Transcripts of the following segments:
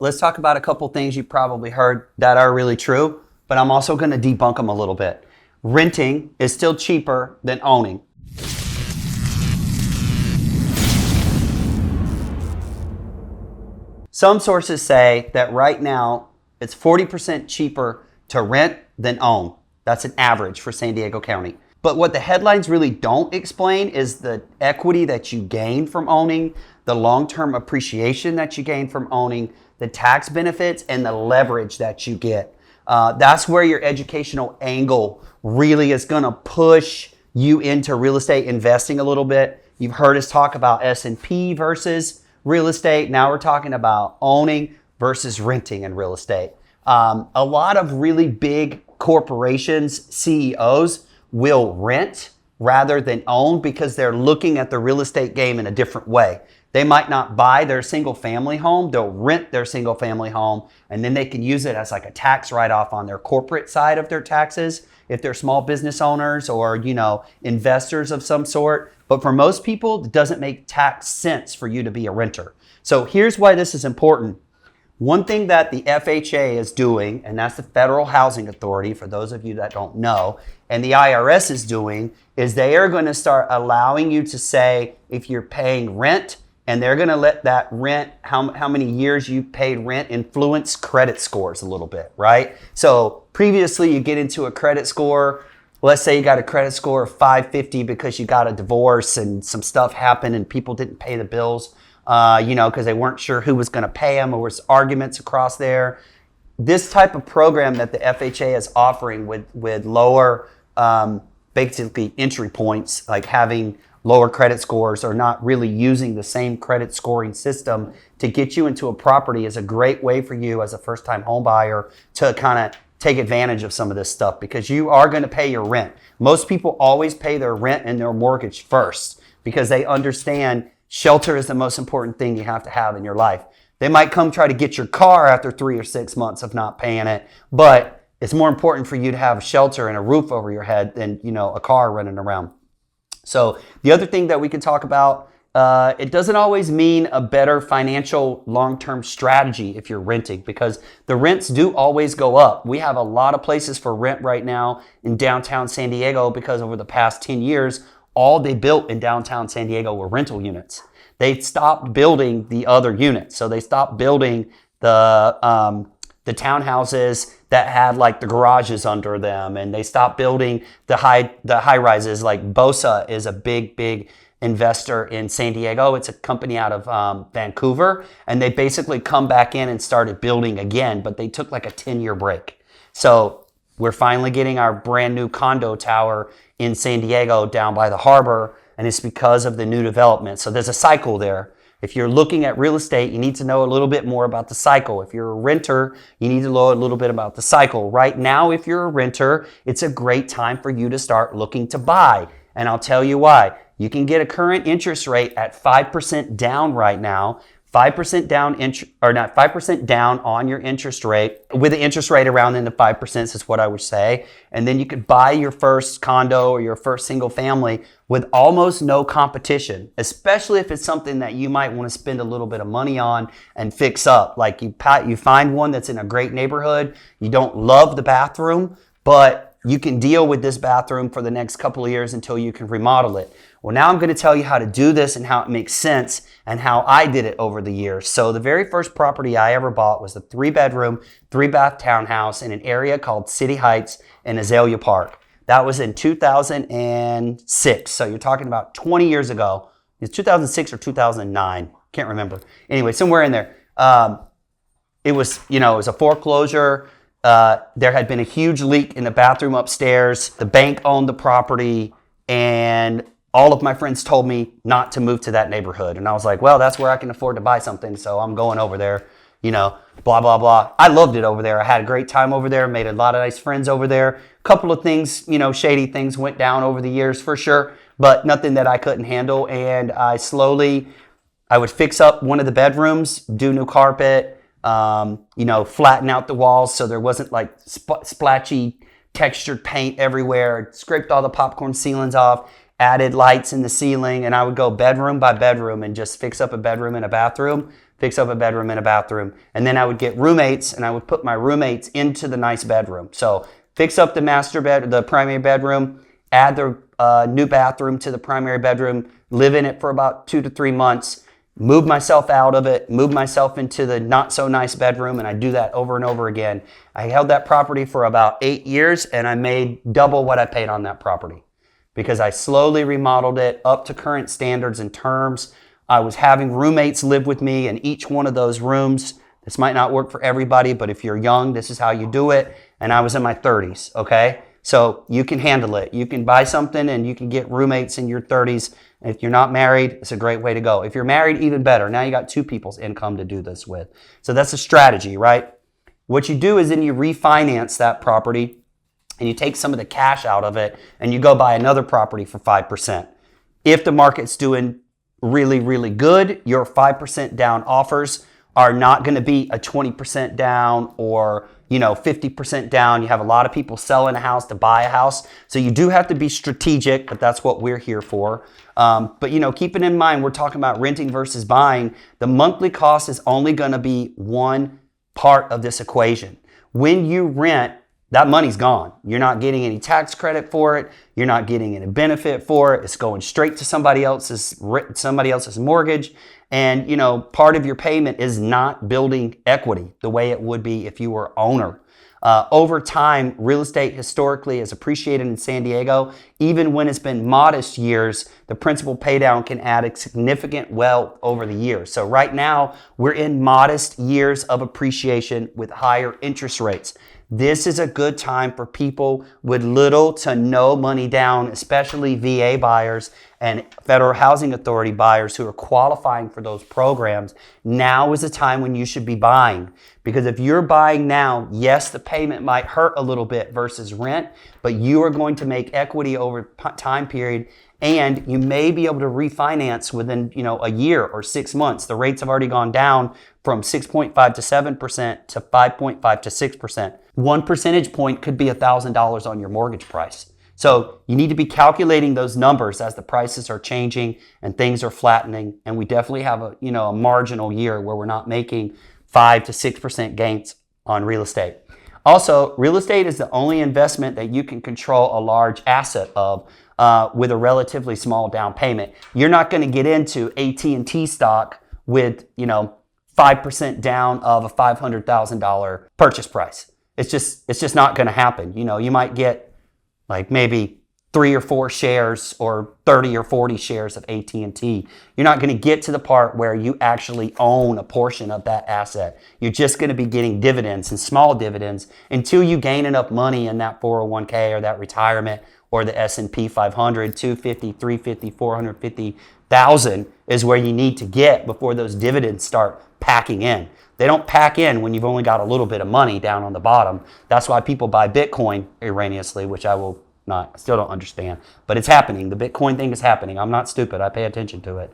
Let's talk about a couple things you probably heard that are really true, but I'm also going to debunk them a little bit. Renting is still cheaper than owning. Some sources say that right now it's 40% cheaper to rent than own. That's an average for San Diego County. But what the headlines really don't explain is the equity that you gain from owning, the long-term appreciation that you gain from owning, the tax benefits, and the leverage that you get. That's where your educational angle really is going to push you into real estate investing a little bit. You've heard us talk about S&P versus real estate. Now we're talking about owning versus renting in real estate. A lot of really big corporations, CEOs, will rent rather than own because they're looking at the real estate game in a different way. They might not buy their single family home, they'll rent their single family home, and then they can use it as like a tax write-off on their corporate side of their taxes if they're small business owners or, investors of some sort. But for most people, it doesn't make tax sense for you to be a renter. So here's why this is important. One thing that the FHA is doing, and that's the Federal Housing Authority, for those of you that don't know, and the IRS is doing, is they are going to start allowing you to say if you're paying rent, and they're going to let that rent, how many years you paid rent, influence credit scores a little bit, right? So previously you get into a credit score, let's say you got a credit score of 550 because you got a divorce and some stuff happened and people didn't pay the bills. Because they weren't sure who was going to pay them, or was arguments across there. This type of program that the FHA is offering with lower, basically entry points, like having lower credit scores or not really using the same credit scoring system to get you into a property, is a great way for you as a first-time home buyer to kind of take advantage of some of this stuff, because you are going to pay your rent. Most people always pay their rent and their mortgage first because they understand shelter is the most important thing you have to have in your life. They might come try to get your car after 3 or 6 months of not paying it, but it's more important for you to have shelter and a roof over your head than, a car running around. So the other thing that we could talk about, it doesn't always mean a better financial long-term strategy if you're renting, because the rents do always go up. We have a lot of places for rent right now in downtown San Diego because over the past 10 years, all they built in downtown San Diego were rental units. They stopped building the other units. So they stopped building the townhouses that had like the garages under them, and they stopped building the high rises. Like Bosa is a big investor in San Diego. It's a company out of Vancouver, and they basically come back in and started building again, but they took like a 10-year break. So we're finally getting our brand new condo tower in San Diego down by the harbor, and it's because of the new development. So there's a cycle there. If you're looking at real estate, you need to know a little bit more about the cycle. If you're a renter, you need to know a little bit about the cycle. Right now, if you're a renter, it's a great time for you to start looking to buy. And I'll tell you why. You can get a current interest rate at 5% down right now. 5% down, 5% down on your interest rate, with the interest rate around in the 5% is what I would say. And then you could buy your first condo or your first single family with almost no competition, especially if it's something that you might want to spend a little bit of money on and fix up. Like you find one that's in a great neighborhood, you don't love the bathroom, but you can deal with this bathroom for the next couple of years until you can remodel it. Well, now I'm going to tell you how to do this and how it makes sense and how I did it over the years. So the very first property I ever bought was a 3-bedroom, 3-bath townhouse in an area called City Heights in Azalea Park. That was in 2006. So you're talking about 20 years ago. It's 2006 or 2009. Can't remember. Anyway, somewhere in there. It was a foreclosure. There had been a huge leak in the bathroom upstairs. The bank owned the property, and all of my friends told me not to move to that neighborhood. And I was like, well, that's where I can afford to buy something, so I'm going over there, blah, blah, blah. I loved it over there. I had a great time over there, made a lot of nice friends over there. A couple of things, shady things went down over the years for sure, but nothing that I couldn't handle. And I would fix up one of the bedrooms, do new carpet, flatten out the walls so there wasn't like splashy textured paint everywhere. Scraped all the popcorn ceilings off, added lights in the ceiling, and I would go bedroom by bedroom and just fix up a bedroom and a bathroom. fix up a bedroom and a bathroom. And then I would get roommates, and I would put my roommates into the nice bedroom. So fix up the primary bedroom, add the new bathroom to the primary bedroom, live in it for about 2 to 3 months, move myself out of it, move myself into the not so nice bedroom, and I do that over and over again. I held that property for about 8 years, and I made double what I paid on that property because I slowly remodeled it up to current standards and terms. I was having roommates live with me in each one of those rooms. This might not work for everybody, but if you're young, this is how you do it. And I was in my 30s, okay? So you can handle it. You can buy something and you can get roommates in your 30s. If you're not married, it's a great way to go. If you're married, even better. Now you got 2 people's income to do this with. So that's a strategy, right? What you do is then you refinance that property and you take some of the cash out of it and you go buy another property for 5%. If the market's doing really, really good, your 5% down offers are not going to be a 20% down or 50% down. You have a lot of people selling a house to buy a house. So you do have to be strategic, but that's what we're here for. But keeping in mind, we're talking about renting versus buying. The monthly cost is only going to be one part of this equation. When you rent, that money's gone. You're not getting any tax credit for it. You're not getting any benefit for it. It's going straight to somebody else's mortgage. And, part of your payment is not building equity the way it would be if you were owner. Over time, real estate historically has appreciated in San Diego. Even when it's been modest years, the principal paydown can add a significant wealth over the years. So right now, we're in modest years of appreciation with higher interest rates. This is a good time for people with little to no money down, especially VA buyers and Federal Housing Authority buyers who are qualifying for those programs. Now is the time when you should be buying. Because if you're buying now, yes, the payment might hurt a little bit versus rent, but you are going to make equity over time period, and you may be able to refinance within a year or 6 months. The rates have already gone down from 6.5 to 7% to 5.5 to 6%. 1 percentage point could be $1,000 on your mortgage price. So you need to be calculating those numbers as the prices are changing and things are flattening. And we definitely have a marginal year where we're not making 5 to 6% gains on real estate. Also, real estate is the only investment that you can control a large asset of with a relatively small down payment. You're not going to get into AT&T stock with 5% down of a $500,000 purchase price. It's just not going to happen. You might get like maybe 3 or 4 shares or 30 or 40 shares of AT&T. You're not going to get to the part where you actually own a portion of that asset. You're just going to be getting dividends and small dividends until you gain enough money in that 401k or that retirement or the S&P 500, 250, 350, 450,000 is where you need to get before those dividends start packing in. They don't pack in when you've only got a little bit of money down on the bottom. That's why people buy Bitcoin erroneously, which I still don't understand, but it's happening. The Bitcoin thing is happening. I'm not stupid. I pay attention to it.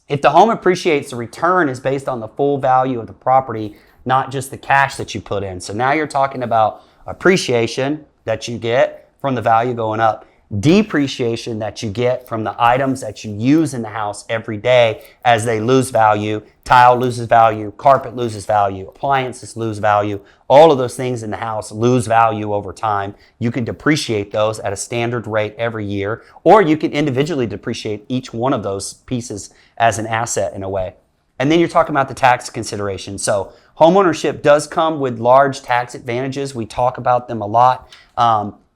If the home appreciates, the return is based on the full value of the property, not just the cash that you put in. So now you're talking about appreciation that you get from the value going up, depreciation that you get from the items that you use in the house every day as they lose value. Tile loses value, carpet loses value, appliances lose value. All of those things in the house lose value over time. You can depreciate those at a standard rate every year, or you can individually depreciate each one of those pieces as an asset in a way. And then you're talking about the tax consideration. So homeownership does come with large tax advantages. We talk about them a lot.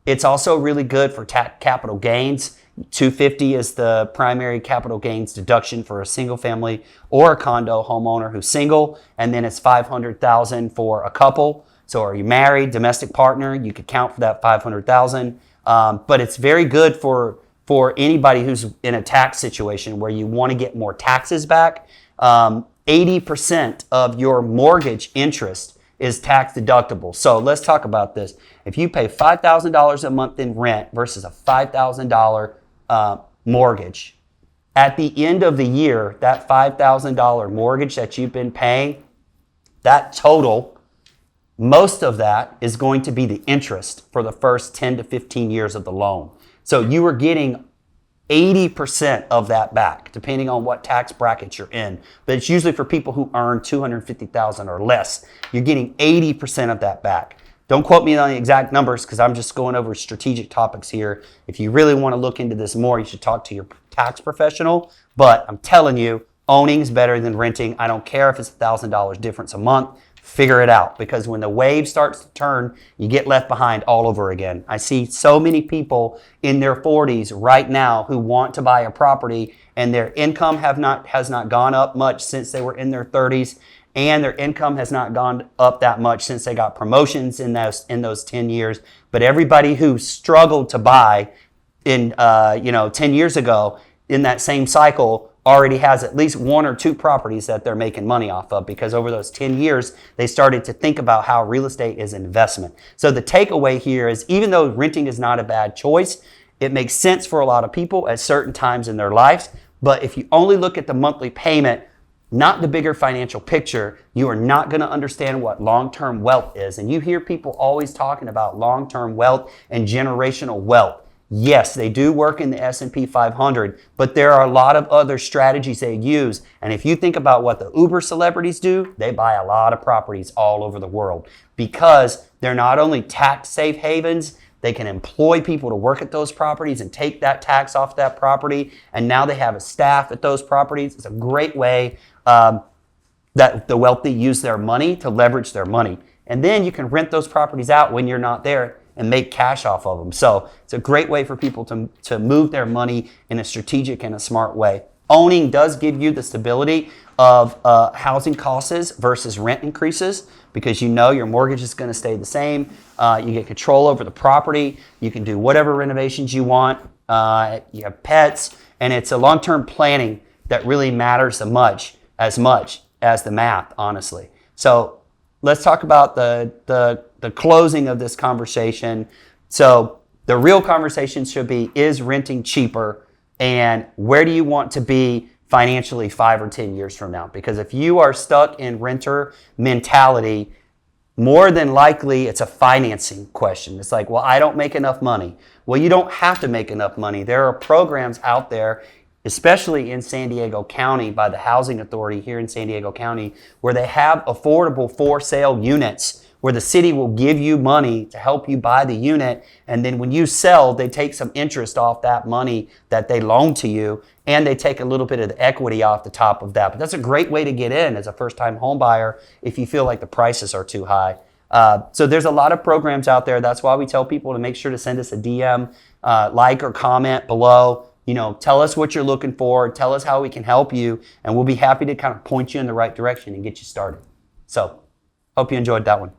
It's also really good for capital gains. $250 is the primary capital gains deduction for a single family or a condo homeowner who's single, and then it's $500,000 for a couple. So are you married, domestic partner, you could count for that $500,000. But it's very good for anybody who's in a tax situation where you want to get more taxes back. 80% of your mortgage interest is tax deductible. So let's talk about this. If you pay $5,000 a month in rent versus a $5,000 mortgage, at the end of the year, that $5,000 mortgage that you've been paying, that total, most of that is going to be the interest for the first 10 to 15 years of the loan. So you were getting 80% of that back, depending on what tax bracket you're in. But it's usually for people who earn $250,000 or less. You're getting 80% of that back. Don't quote me on the exact numbers because I'm just going over strategic topics here. If you really want to look into this more, you should talk to your tax professional. But I'm telling you, owning is better than renting. I don't care if it's $1,000 difference a month. Figure it out, because when the wave starts to turn, you get left behind all over again. I see so many people in their 40s right now who want to buy a property, and their income has not gone up much since they were in their 30s, and their income has not gone up that much since they got promotions in those 10 years. But everybody who struggled to buy in 10 years ago in that same cycle already has at least 1 or 2 properties that they're making money off of, because over those 10 years, they started to think about how real estate is an investment. So the takeaway here is, even though renting is not a bad choice, it makes sense for a lot of people at certain times in their lives. But if you only look at the monthly payment, not the bigger financial picture, you are not going to understand what long-term wealth is. And you hear people always talking about long-term wealth and generational wealth. Yes, they do work in the S&P 500, but there are a lot of other strategies they use. And if you think about what the Uber celebrities do, they buy a lot of properties all over the world, because they're not only tax safe havens, they can employ people to work at those properties and take that tax off that property. And now they have a staff at those properties. It's a great way that the wealthy use their money to leverage their money. And then you can rent those properties out when you're not there and make cash off of them. So it's a great way for people to move their money in a strategic and a smart way. Owning does give you the stability of housing costs versus rent increases, because you know your mortgage is going to stay the same. You get control over the property. You can do whatever renovations you want. You have pets, and it's a long-term planning that really matters much as the math, honestly. So let's talk about the closing of this conversation. So the real conversation should be, is renting cheaper, and where do you want to be financially 5 or 10 years from now? Because if you are stuck in renter mentality, more than likely it's a financing question. It's like, well, I don't make enough money. Well, you don't have to make enough money. There are programs out there, especially in San Diego County by the Housing Authority here in San Diego County, where they have affordable for sale units where the city will give you money to help you buy the unit. And then when you sell, they take some interest off that money that they loan to you, and they take a little bit of the equity off the top of that. But that's a great way to get in as a first-time home buyer if you feel like the prices are too high. So there's a lot of programs out there. That's why we tell people to make sure to send us a DM, like or comment below. Tell us what you're looking for. Tell us how we can help you, and we'll be happy to kind of point you in the right direction and get you started. So hope you enjoyed that one.